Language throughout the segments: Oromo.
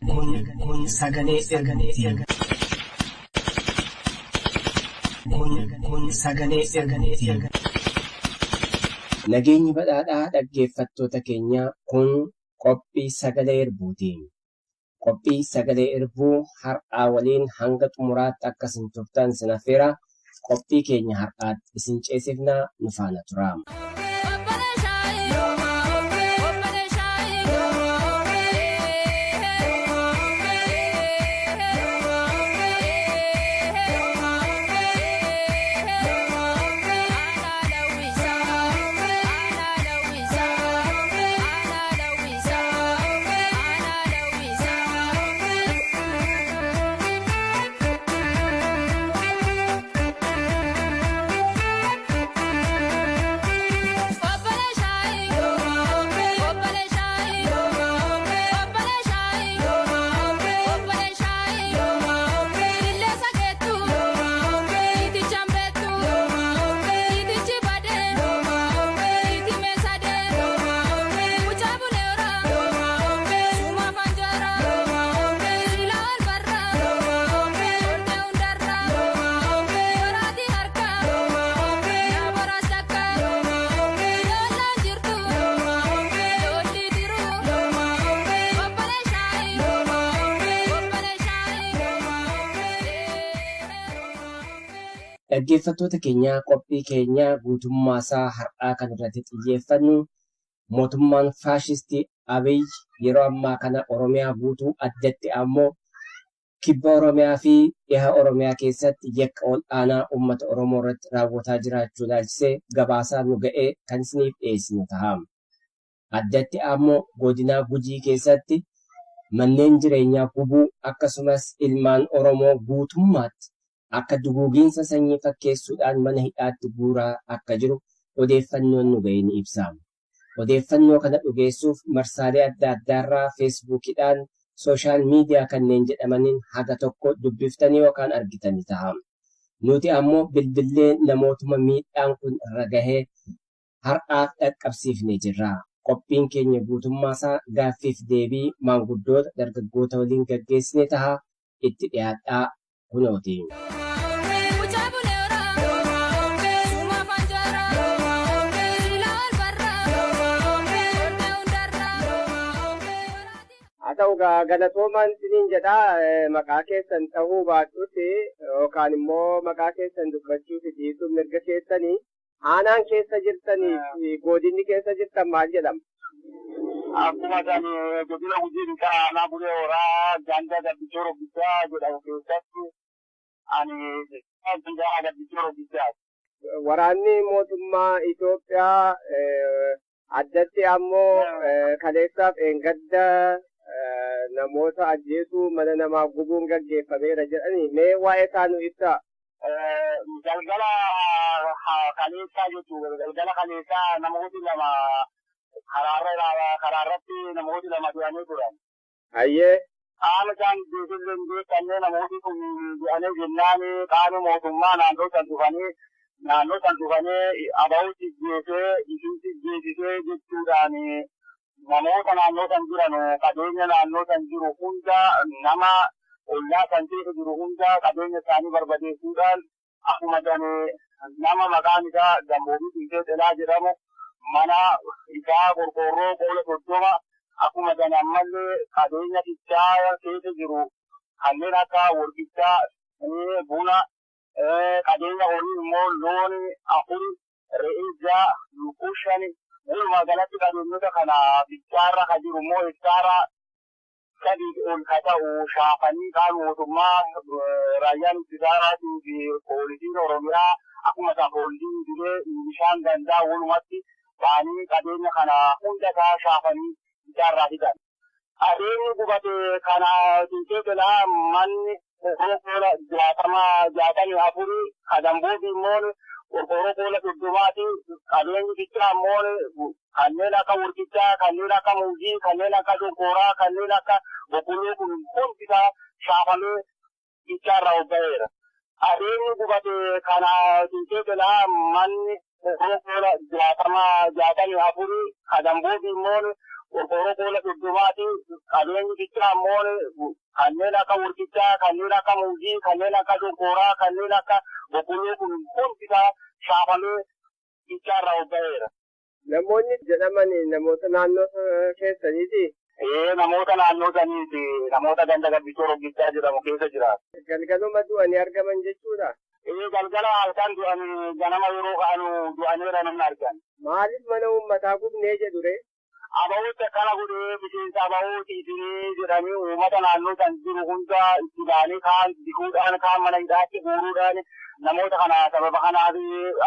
Kun sagalee ergamootii. Kun sagalee ergamootii. Nageenyi badhaadhaa dhaggeeffattoota keenya kun qophii sagalee erbuuti. Qophii sagalee erbuu har'aa waliin hanga xumuraatti akka isin turtan isin affeera. Qophii keenya har'aatti isin ceesifnaa nu faana tura. Dhaggeeffattoota keenya qophii keenya guutummaa isaa har'aa kan irratti xiyyeeffannu mootummaan faashistii Abiyyi yeroo ammaa kana Oromiyaa guutuu addatti ammoo kibba Oromiyaa fi dhiha Oromiyaa keessatti yakka ol'aanaa uummata Oromoo irratti raawwataa jiraachuu ilaalchisee gabaasaa nu ga'ee kan isiniif dhiyeessinu ta'a. Addatti ammoo godina Gujii keessatti manneen jireenyaa gubuu akkasumas ilmaan Oromoo guutummaatti akka duguugiinsa sanyii fakkeessuudhaan mana hidhaatti guuraa akka jiru odeeffannoon nu ga'e ni ibsa. Odeeffannoo kana dhugeessuuf marsaalee adda addaarraa feesbuukidhaan sooshaal miidiyaa kanneen jedhamaniin haga tokko dubbiftanii yookaan argitanii ta'a. Nuti ammoo bilbilee namootuma miidhaan kun irra gahee har'aaf dhaqqabsiifnee jirra. Qophiin keenya guutummaasaa gaaffiif deebii maanguddoota dargaggoota waliin gaggeessine ta'a. Itti dhiyaadhaa kunooti. Ta'u galatoomaan isiniin jedha maqaa keessan ta'uu baadhuuti yookaan immoo maqaa keessan dubbachuufi dhiisuuf mirga keessanii aanaan keessa jirtanii godinni keessa jirtan maal jedhama? Akkuma kan godina Gujii aanaa Bulee Horaa ganda Gabbichoo Robbichaa jedhamu keessatti ani Gabbichoo Robbichaa. Waraanni mootummaa Itoophiyaa addatti ammoo kaleessaaf eengadda namoota ajjeesuu mana namaa gubuun gaggeeffameera jedhanii mee waa'ee isaa nu ibsaa. Galgala kaleessaa jechuudha. Galgala kaleessaa namooti lama karaarratti namooti lama du'anii turan. Hayyee. Qaama isaan beeksisuu hin beekamne namooti kun du'anii jennaan qaama mootummaa naannoo san dhufanii aba'uutti geessee isinti geessisee jechuudhaan namoota naannoo san jiran qabeenya naannoo san jiru hunda nama ollaa san keessa jiru hunda qabeenya isaanii barbadeessuudhaan akkuma nama maqaan isaa Gamboobii Xiinxee Xelaa jedhamu mana isaa qorqoorroo qoola 30 akkuma ammallee qabeenya fichaa keessa jiru kanneen akka worqichaa buna qabeenya horii immoo loon 4 re'ee 6 lukkuu 5 walumaa galatti qabeenyota kana fichaarra kan jiru immoo hektaara 3 ol ka ta'u shaafanii kaan mootummaa raayyaan ittisa fi poolisiin Oromiyaa akkuma isaa poolisiin diree bishaan gandaa walumatti baanii qabeenya kana hunda isaa shaafanii fichaarraa fidan. Qabeenyi gubate kana Xiinxee Xelaa manni qorqoorroo 64 Gamboobii immoo qorqoorroo qoola 30 qabeenyi fichaa immoo kanneen akka worqichaa, kanneen akka muuzii, kanneen akka shonkoraa, kanneen akka boqqolloo kun hundi isaa shaafamee fichaarraa obba'eera. Qabeenyi gubate kana Xiinxee Xelaa manni qorqorroo koola jaatamii afurii kadambooti immoo qorqorroo koola dhudhumaati qabeenyi bichaa immoo kanneen akka wurtichaa kanneen akka muuzii kanneen akka shonkoraa kanneen akka boqqolloo kun hundi isaa shaafamee bichaarraa hojjetameera. Namoonni jedhaman namoota naannoo keessaniiti. Namoota naannoo saniiti. Namoota ganda gabbisoo roggichaa jedhamu keessa jiraatu. Galgaluma du'anii argaman jechuudha. Galgala halkan du'anii ganama yeroo ka'anu du'aniira namni argan. Maaliif mana uummataa gubnee jedhure? Aba'uutti akkana godhee miseensa aba'uutiitii jedhanii uummata naannoo san jiru hunda itti ba'anii kaan dikuudhaan kaan mana hidhaatti guuruudhaan namoota kana sababa kanaaf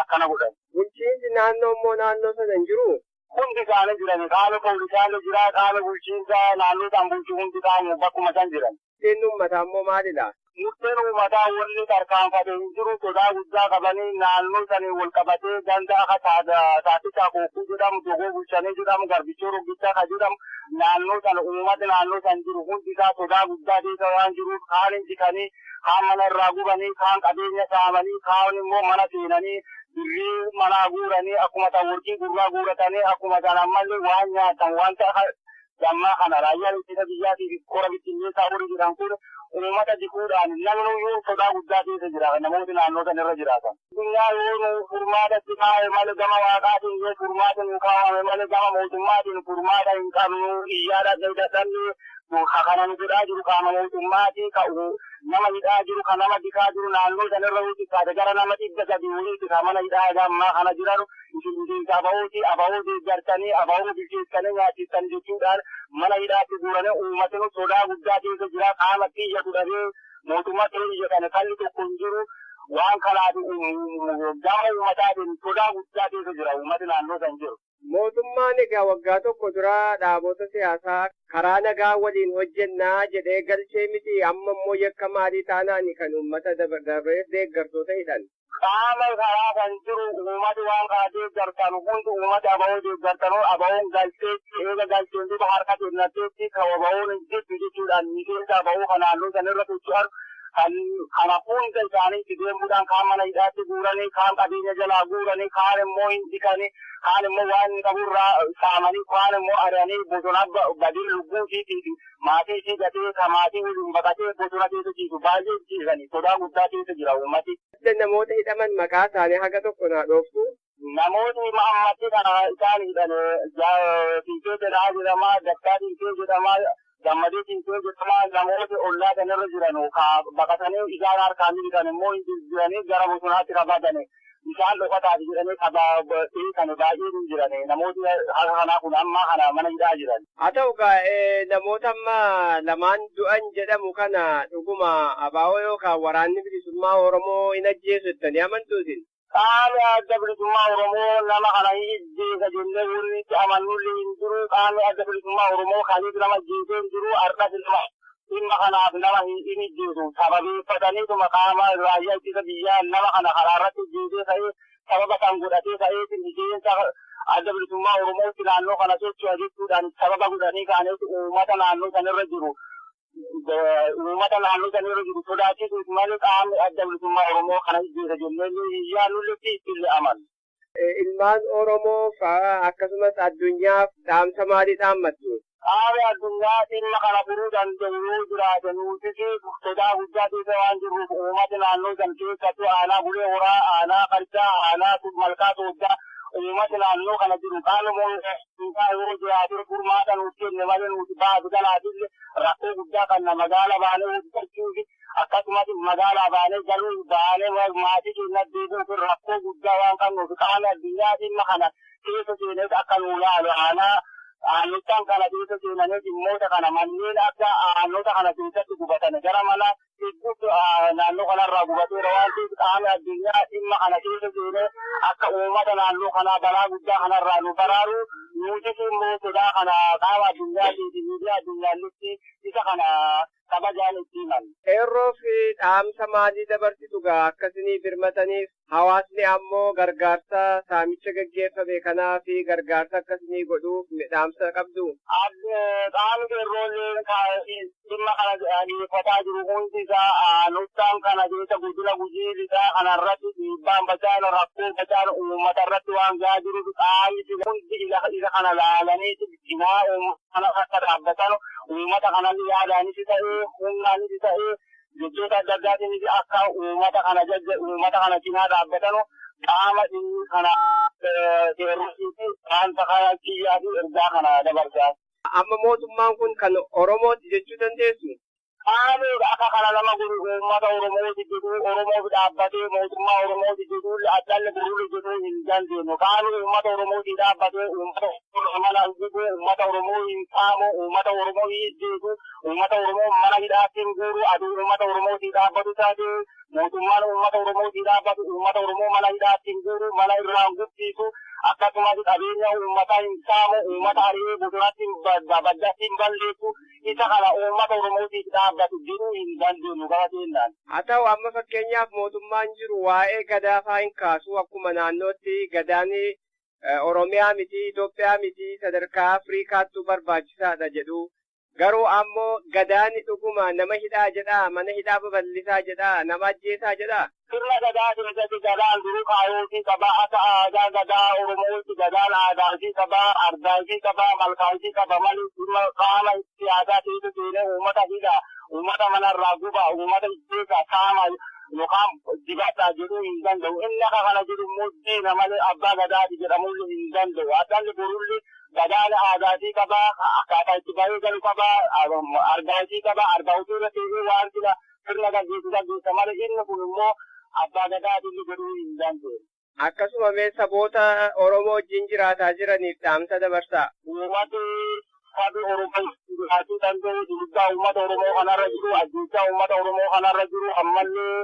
akkana godhan. Bulchiinsi naannoo immoo naannoo sana hin jiru. Hundi isaanii jiran qaama poolisaalee jira qaama bulchiinsa naannoo san bulchu hundi isaanii bakkuma san jiran. Murteen uummataa immoo maalidha? Murteen uummataa wanni tarkaanfatee hin jiru sodaa guddaa qabanii naannoo sanii wal qabatee ganda akka taatisaa kookuu jedhamu dogoo bulchanii jedhamu garbichoo roggichaa ka jedhamu naannoo sana uummata naannoo san jiru hundi isaa sodaa guddaa keessa waan jiruuf kaan injikanii kaan mana irraa gubanii kaan qabeenya saamanii kaan immoo mana seenanii birrii manaa guuranii akkuma taworkii gurraa guuratanii akkuma san ammallee waan nyaatan wanta gammaa kana raayyaan ittisa biyyaatiif kora bittinneessaa horii jedhan kun uummata jikuudhaan namni sodaa guddaa keessa jira namooti naannoo san irra jiraatan. Addunyaa yoo furmaatatti kaa'e malee gama waaqaatiin yoo furmaata nu kaa'ame malee gama mootummaatiin furmaata hin qabnu iyyaadha dadhabne kana nu godhaa jiru qaama mootummaatii ka'u nama hidhaa jiru kan nama dikaa jiru naannoo san irra hojjetaa gara nama 100 ka mana hidhaa gammaa kana jiran miseensa aba'oo deeggartanii aba'oo bilcheessanii nyaachisanii jechuudhaan mana hidhaatti guuranii uummatni sodaa guddaa keessa jira qaama xiyya godhamee mootummaa xiyya kana kalli tokko hin jiru waan kanaaf gama uummataatiin sodaa guddaa keessa jira uummati naannoo san jiru. Mootummaan egaa waggaa tokko dura dhaabota siyaasaa karaa nagaa waliin hojjennaa jedhee galchee miti amma immoo yakka maalii taanaan kan uummata dabaree deeggartoota hidhan. Qaama karaa kan jiru uummati waan karaa deeggartan hundi uummati aba'oo deeggartanuu aba'oon galchee eega galcheen duuba harka kennateetti kan aba'oon hin jirtu jechuudhaan miseensa aba'oo kan naannoo san irra socho'an kana hunda isaanii itti deemuudhaan kaan mana hidhaatti guuranii kaan qabeenya jalaa guuranii kaan immoo hin dikanii kaan immoo waan qaburraa saamanii kaan immoo ari'anii bosona badii lubbuutiifi maatii isii gatee ka maatii waliin baqatee bosona keessa ciisu baay'ee ciisanii sodaa guddaa keessa jira uummati. Namoota hidhaman maqaa isaanii haga tokko naa dhooftu. Namoonni ammatti kana isaan hidhan Tinkee jedhaa jedhama Daktaa Tinkee jedhama Gammadee Tinkee jedhama namoota ollaa kanarra jiran baqatanii isaan harkaan hidhan immoo jiranii gara bosonaatti qabatanii isaan dhokataati jedhanii kan baay'ee hin jiran namooti kanaa kun amma kana mana hidhaa jiran. Haa ta'u namoota amma lamaan du'an jedhamu kana dhuguma abaa'oo yookaan waraanni bilisummaa Oromoo hin ajjeesu jettanii amantuutin. Qaamni adda bilisummaa Oromoo nama kana ajjeesa jennee walitti amannullee hin jiru. Qaamni adda bilisummaa Oromoo kanis nama ajjeesee hin jiru. Har'as nama dhimma kanaaf nama hin ajjeesu. Sababeeffataniituma qaama raayyaa ittisa biyyaa nama kana karaa irratti ajjeesee ta'ee sababa kan godhatee ta'ee miseensa adda bilisummaa Oromootti naannoo kana socho'a jechuudhaan sababa godhanii kaaneetti uummata naannoo sanirra jiru. Uummata naannoo sanirra jiru sodaachisuuf malee qaamni adda bilisummaa Oromoo kana ajjeesa jennee yaadnutti ittiin aman. Ilmaan Oromoo akkasumas addunyaaf dhaamsa maalii dhaammattu? Qaamni addunyaa dhimma kana furuu danda'u yoo jiraate nutis sodaa guddaa keessa waan jirruuf uummata naannoo san keessattuu aanaa Bulee Horaa, aanaa Qarcaa, aanaa Malkaa Sooddaa uummata naannoo kana jiru qaama mootummaa yoo jiraate furmaata nuuf kenne malee nuti baatu kanaafillee rakkoo guddaa kan magaala baanee hojjechuufi akkasumas magaala baanee galuu baanee maatii keenya deebi'uuf rakkoo guddaa waan qabnuuf qaama addunyaa dhimma kana keessa seenee akka nu ilaalu aannotaan kana keessa seenanii dhimmoota kana manneen akka aannota kana keessatti gubatan gara mana hedduutti naannoo kanarraa gubateera waan ta'eef qaamni addunyaa dhimma kana keessa seenee akka uummata naannoo kanaa balaa guddaa kanarraa nu baraaru nutis immoo sodaa kana qaama addunyaatiif miidiyaa addunyaalletti isa kana kabajaan itti himan. Qeerroo fi dhaamsa maalii dabarsitu gaa akkasii birmataniif hawaasni ammoo gargaarsa saamicha gaggeeffame kanaa fi gargaarsa akkasii godhuuf dhaamsa qabdu. Qaamni qeerroollee dhimma kana dhiyeeffataa jiru hundi isaa nuttaan kana jecha guddina gujii isaa kanarratti dhiibbaan bacaan rakkoo bacaan uummata irratti waan gaa jiru qaamni hundi isa kana laalanii cinaa uummata akka dhaabbatan uummata kanallee yaadaanis ta'ee humnaanis ta'ee jechoota adda addaatiin akka uummata kana cinaa dhaabbatan qaama inni kana seerrisiifi waanta kana kiyyaa fi ergaa kana dabarsaa. Amma mootummaan kun kan Oromooti jechuu dandeessu? Qaamni akka kana nama guru uummata Oromooti jedhu Oromoof dhaabbatee mootummaa Oromooti jedhu addaan gurguruu jedhu hin dandeenyu. Qaamni uummata Oromooti dhaabbatee uummata mana jedhu uummata Oromoo hin saamu uummata Oromoo hin jeetu uummata Oromoo mana hidhaatti hin guuru aduu uummata Oromooti dhaabbatu taate mootummaan uummata Oromooti dhaabbatu uummata Oromoo mana hidhaatti hin guuru mana irraan guddisu akkasumas qabeenya uummata hin saamu uummata ari'ee bosonatti baddatti hin balleessu isa kana uummata Oromootiif dhaabbatu jedhuu hin dandeenyu gaba seennaan. Haa ta'u amma fakkeenyaaf mootummaan jiru waa'ee gadaa fa'aa hin kaasu akkuma naannootti gadaan Oromiyaa miti Itoophiyaa miti sadarkaa Afriikaattu barbaachisaadha jedhu. Garuu ammoo gadaan dhuguma nama hidhaa jedha mana hidhaa babal'isaa jedha nama ajjeesaa jedha. Sirna gadaa keessatti gadaan duruu kaayootii qaba akka aadaa gadaa Oromootti gadaan aadaatii qaba ardaatii qaba malkaatii qaba malee sirna qaama siyaasaa keessa seenee uummata hidhaa uummata manarraa gubaa uummata ijjeesaa saama yookaan dibadhaa jedhuu hin danda'u. Inni akka kana jedhu immoo diina malee abbaa gadaati jedhamuullee hin danda'u. Addaan borullee gadaan aadaatii qaba akkaataa itti bahee galu qaba ardaatii qaba ardaatii irra teessee waan jira sirna gaggeessa malee inni kun immoo abbaa gadaatiin jedhuu hin danda'u. Akkasuma mee saboota Oromoo wajjin jiraataa jiraniif dhaamsa dabarsaa. Uummati sabi Oromoo jiraachuu danda'u dhiibbaa uummata Oromoo kanarra jiru ajjeechaa uummata Oromoo kanarra jiru ammallee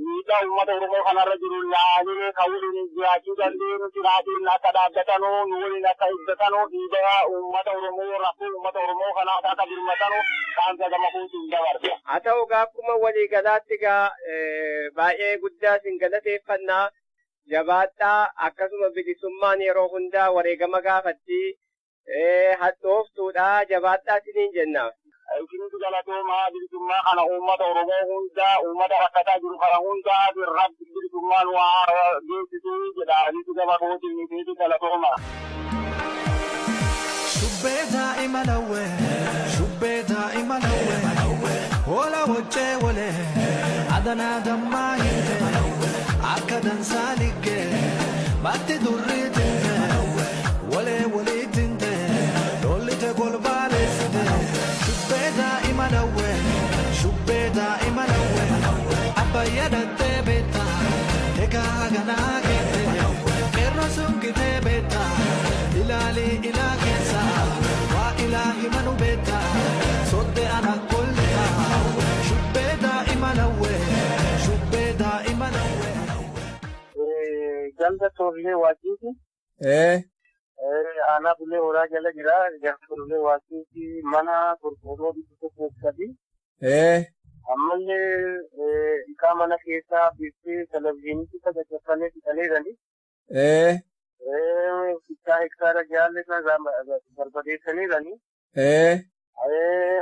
miidhaa uummata Oromoo kanarra jiru laalee kan waliin jiraachuu dandeenyu jiraatiin akka dhaabbatanuu nu waliin akka hidhatanuu dhiibbaa uummata Oromoo rakkoo uummata Oromoo kanaa akka birmatanuu dhaamsa gama kootiin dabarsa. Haa ta'u akkuma waliigalaatti baay'ee guddaa isin galateeffannaa jabaadhaa akkasuma bilisummaan yeroo hundaa wareegama gaafatti hadhooftuudha jabaadhaa isiniin jenna. Isinitti galatoomaa bilisummaa kana uummata Oromoo hundaa uummata rakkataa jiru kana hundaa rabbi bilisummaan waa geessisuu jedha isinitti gama kootiin isinitti galatoomaa. Shubbee daa'ima lawwee hola wajjee walee adanaa dammaa hintee akka dansaa liggee batti durrii tintee walee walii tintee lollite golbaaleessite shubbee daa'ima lawwee abbayya dattee beektaa egaa ganaa keettee qeerroo sunkitee beektaa ilaalii ilaa keessaa waa ilaahi manu beektaa soddee ana kolletaa shubbee daa'ima lawwee. Ganda torlee waajjirti. Aanaa bulee horaa jala jira. Ganda torlee waajjirti mana qorqoorroo bifa keessatti. Ammallee ikaa mana keessaa biftee televezyiinitti tajaajilfamee fixaniirani. Fichaa hektaara jaalle sana barbadeessaniirani.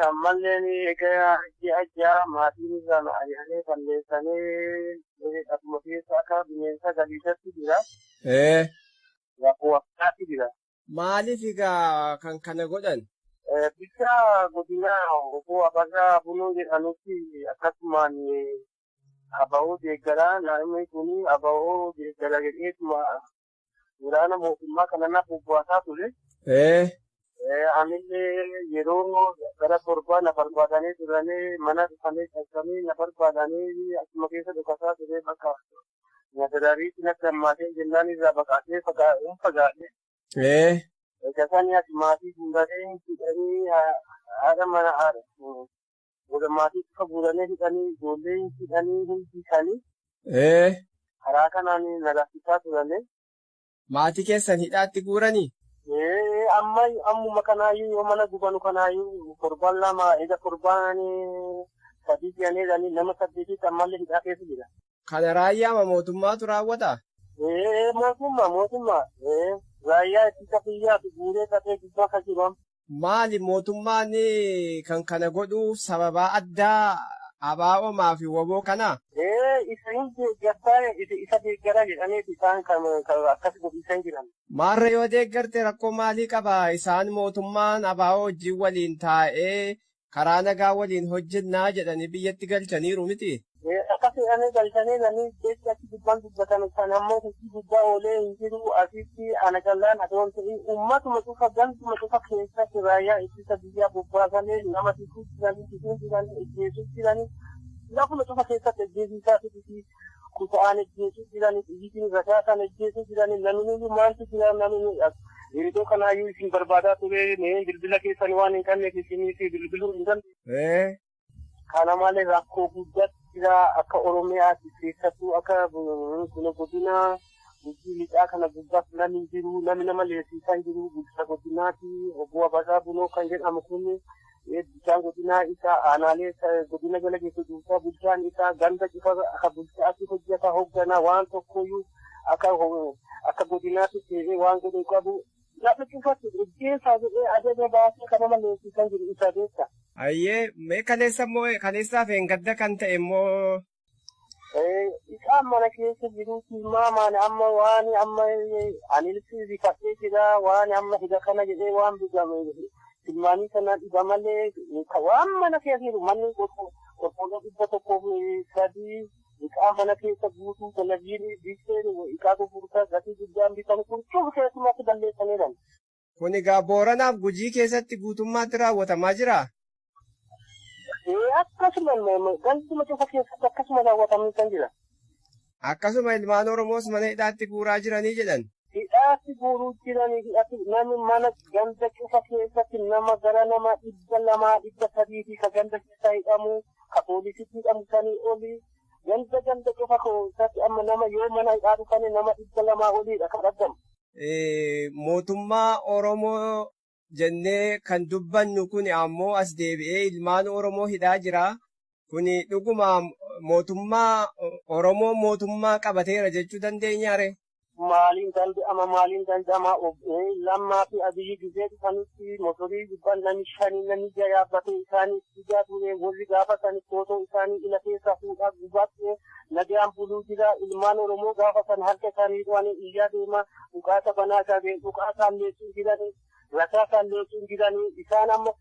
Ammallee egaa ajjaa maatiin irraan ari'anii balleessanii akkuma keessa akka bineensa galiisatti jira. Rakkoo akkaatti jira. Maaliif egaa kan kana godhan? Bicha godinaa obbo Abarraa Bunoo jedhanutti akkasumaan aba'oo deeggaraa naannoo kun aba'oo deeggara jedheetuma waraana mootummaa kana naaf bobbaasaa ture. Anillee yeroo gara torbaa na barbaadanii turanii mana dhufanii calqabanii na barbaadanii akkuma keessa dhukasaa ture bakka nyaatadaariitti natti hammaatee jennaan irraa baqaatee fagaatee. Eegasanii ati maatii fuudhanii hidhanii haadha mana haadha. Maatii akka fuudhanii hidhanii ijoollee hidhanii hiikanii. Karaa kanaan nagaasisaa turanii. Maatii keessan hidhaatti guuranii? Ammuma kanaayyuu yoo mana gubanu kanaayyuu torban lama eega torbaanii sadii jedhanii nama saddeetitti ammallee hidhaa keessa jira. Kana raayyaa mootummaatu raawwata? Mootummaa. Raayyaa ittisa biyyaatu guuree qabee gubbaa kan jiru. Maali mootummaan kan kana godhu sababaa addaa ABO'maa fi woboo kana? Isa hin deeggartaa isa deeggara jedhamee isaan kan akkas godhisan jiran. Maarra yoo deeggarte rakkoo maalii qaba? Isaan mootummaan ABO wajjin waliin taa'ee karaa nagaa waliin hojjennaa jedhanii biyyatti galchaniiru miti? Akkas jedhanii galchanii namni keessatti dubbaan dubbatan kan ammoo hojii guddaa oolee hin jiru asitti ana callaan adoon ta'in uummatuma cufa gantuma cufa keessatti raayyaa ittisa biyyaa bobbaasanii nama tikuu jiranii ejjeesuu jiranii lafuma cufa keessatti ejjeesiisaa fi kuta'aan ejjeesuu jiranii xiyyitiin rasaasan ejjeesuu jiranii namni maaltu jira namni Iridoo kanaayyuu isin barbaadaa ture bilbila keessanii waan hin qabneef isinii fi bilbiluu hin dandeenye. Kana malee rakkoo guddaatu jira akka Oromiyaatti keessattuu akka godina Gujii lixaa kana gubbaatti namni jiru namni nama leessisaa hin jiru bulchaa godinaati obbo Abasaa Bunoo kan jedhamu kun bulchaan godinaa isaa aanaalee godina jala geessu duukaa bulchaan isaa ganda cufa akka bulchaatti hojjeta hoogganaa waan tokkoyyuu akka godinaatti ta'ee waan godhu qabu. Lafa cufatti ejjeesaa jedhee ajaja baasee kan nama leessisan jiru isa beekta. Ayyee mee kaleessaaf gadda kan ta'e immoo. Isaan mana keessa jiru tilmaamaan amma waan amma anilisi rifadhee jira waan amma hidha kana jedhee waan bigame tilmaanii sana dhiba malee waan mana keessa jiru manni qorqoorroo 103 iqaa mana keessa guutuu televiziyoonii biifteen iqaa gurgurtaa gatii guddaan bitan kun cufu keessumatti balleessaniidha. Kun egaa Booranaaf Gujii keessatti guutummaatti raawwatamaa jira? Akkasuma gantuma cufa keessatti akkasuma raawwatamanii kan jira. Akkasuma ilmaan Oromoos mana hidhaatti guuraa jiranii jedhan. Hidhaatti guuruu jiranii namni mana ganda cufa keessatti nama gara nama 200-300 ka ganda keessaa hidhamu ka poolisitti hidhamu sanii olii. Ganda cufa keessatti amma nama yoo mana hidhaa dhufanii nama 200 oliidha kan argamu. Mootummaa Oromoo jennee kan dubbannu kun ammoo as deebi'ee ilmaan Oromoo hidhaa jira. Kun dhuguma mootummaa Oromoo mootummaa qabateera jechuu dandeenyaare? Maaliin danda'ama lammaa fi Abiyyi gizee dhufanitti motorii gubbaan namni 5 namni 6 yaabbatee isaanii fiigaa ture warri gaafa sanii footoo isaanii ila keessa fuudhaa gubbaatti nagaan buluu jira ilmaan Oromoo gaafa san harka isaanii du'anii iyyaa deema dhukaasa banaa qabee dhukaasaan leessuun jiranii rasaasaan leessuun jiranii isaan amma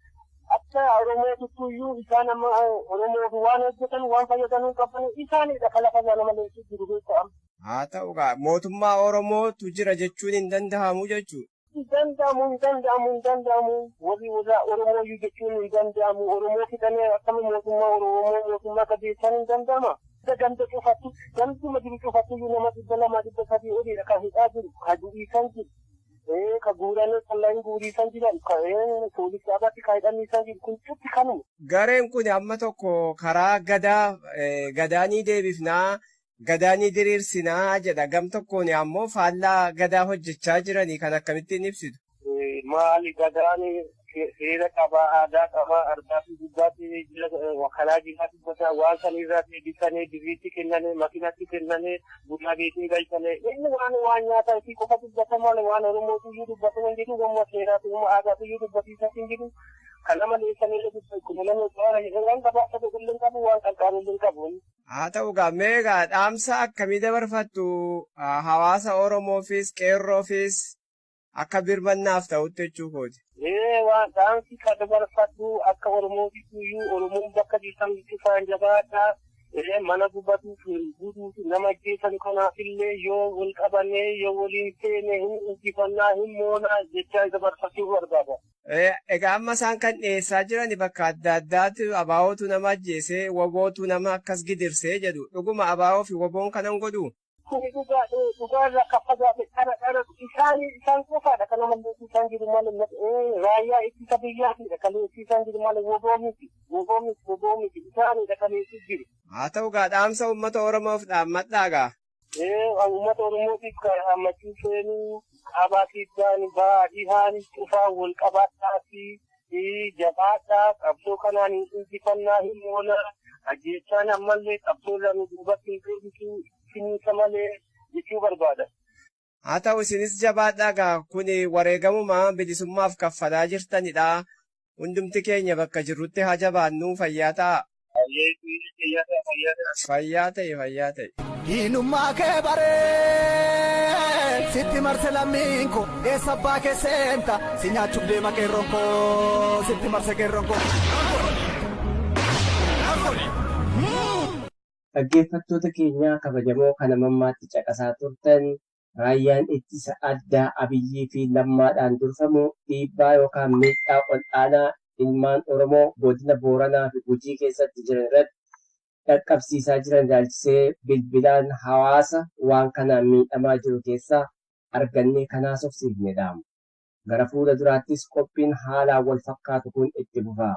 akka Oromootiyyuu isaan amma Oromoof waan hojjetan waan fayyadamuu qaban isaaniidha kan lafa nama leessuu jiru beekamu. Haa ta'u mootummaa Oromootu jira jechuun hin danda'amu jechuudha. Hin danda'amu. Warri Oromoo jechuun hin danda'amu. Oromoo fidanii akkami mootummaa Oromoo mootummaa qabeessan hin danda'ama. Ganda cufattu ganduma jiru cufattu nama 200-300 oliidha kan hidhaa jiru kan du'iisan jiru. Ka guuranii qallaan guuriisan jiran poolisii abatti kan hidhaniisan jiru kun cutti kanuma. Gareen kun amma tokko karaa gadaanii deebifnaa. Gadaanii diriirsinaa jedha gam tokkoon ammoo faallaa gadaa hojjechaa jiranii kan akkamittiin ibsitu. Maali gadaanii seera qabaa aadaa qabaa argaa fi guddaatti karaa jiraatti gosa waan sanirratti eebbisanii dirriitti kennanii makiinatti kennanii bunaa beekanii galchanii inni waan nyaataa fi qofa dubbatamaa waan Oromootiyyuu dubbataman jiru waan seeraatu waan aadaatiyyuu dubbatiisaa hin jiru. Kan nama leessanii kun nama toora waan qabaata qulqullin qabu waan qalqaalin qabu. Haa ta'u meegaa dhaamsa akkamii dabarfattu hawaasa Oromoofis qeerroofis akka birmannaaf ta'utti jechuu kooti. Waan dhaamsi kan dabarfattu akka Oromootiyyuu Oromoon bakka jirtan cufaan jabaadhaa mana gubbatuuf guutuuf nama ajjeesan kanaafillee yoo wal qabannee yoo waliin seene hin injifannaa hin moonaa jecha dabarfachuu barbaada. Egaa amma isaan kan dhiyeessaa jiran bakka adda addaatti abaa'ootu nama ajjeesee wobootu nama akkas gidirsee jedhu dhuguma abaa'oo fi woboon kanan godhu. Dhugaarra akka fagaate dhara isaan qofaadha kan nama leessisaan jiru malee raayyaa ittisa biyyaatiidha kan leessisaan jiru malee woboo miti isaaniidha kan leessis jiru. Haa ta'u dhaamsa uummata Oromoof dhaammadhaagaa. Uummata Oromootiif kan hammachuu seenuu qabaatiidhaan baadhihaan cufaan wal qabaadhaa fi jabaadhaa qabsoo kanaan hin injifannaa hin moonaa ajjeechaan ammallee qabsoo lama duubatti hin deebisu finiisa malee jechuu barbaada. Haa ta'u isinis jabaadhaa kun wareegamuma bilisummaaf kaffalaa jirtanidha. Hundumti keenya bakka jirrutti haa jabaannu fayyaa ta'a. Fayyaa ta'e. Diinummaa kee baree sitti marse lammiin koo eessa abbaa kee seenta si nyaachuuf deema qeerroon koo sitti marse qeerroon koo. Dhaggeeffattoota keenyaa kabajamoo kana mammaatti caqasaa turtan raayyaan ittisa addaa Abiyyii fi Lammaadhaan durfamu dhiibbaa yookaan miidhaa ol'aanaa ilmaan Oromoo godina Booranaa fi Gujii keessatti jiran irratti dhaqqabsiisaa jiran ilaalchisee bilbilaan hawaasa waan kanaan miidhamaa jiru keessaa argannee kanaas of siifnedhaamu. Gara fuula duraattis qophiin haalaan wal fakkaatu kun itti fufaa.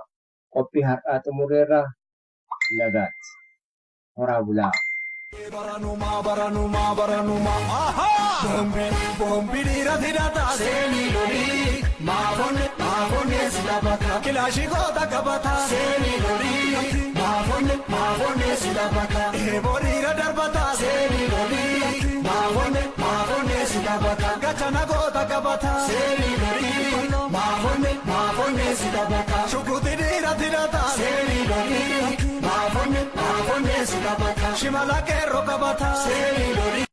Qophii har'aa xumureerra nagaatti. Horaa bulaa. Baranumaa. Bombi dhiira hidhataa seenii lolii. Maafonne sila bakka. Kilaashii goota qabataa seenii lolii. Maafonne sila bakka. Eeboo dhiira darbataa seenii lolii. Maafonne sila bakka. Gachana goota qabataa seenii lolii. Maafonne sila bakka. Shukuti dhiira hidhataa seenii lolii. Maafonne sila bakka. Shimala qeerroo qabataa seenii lolii.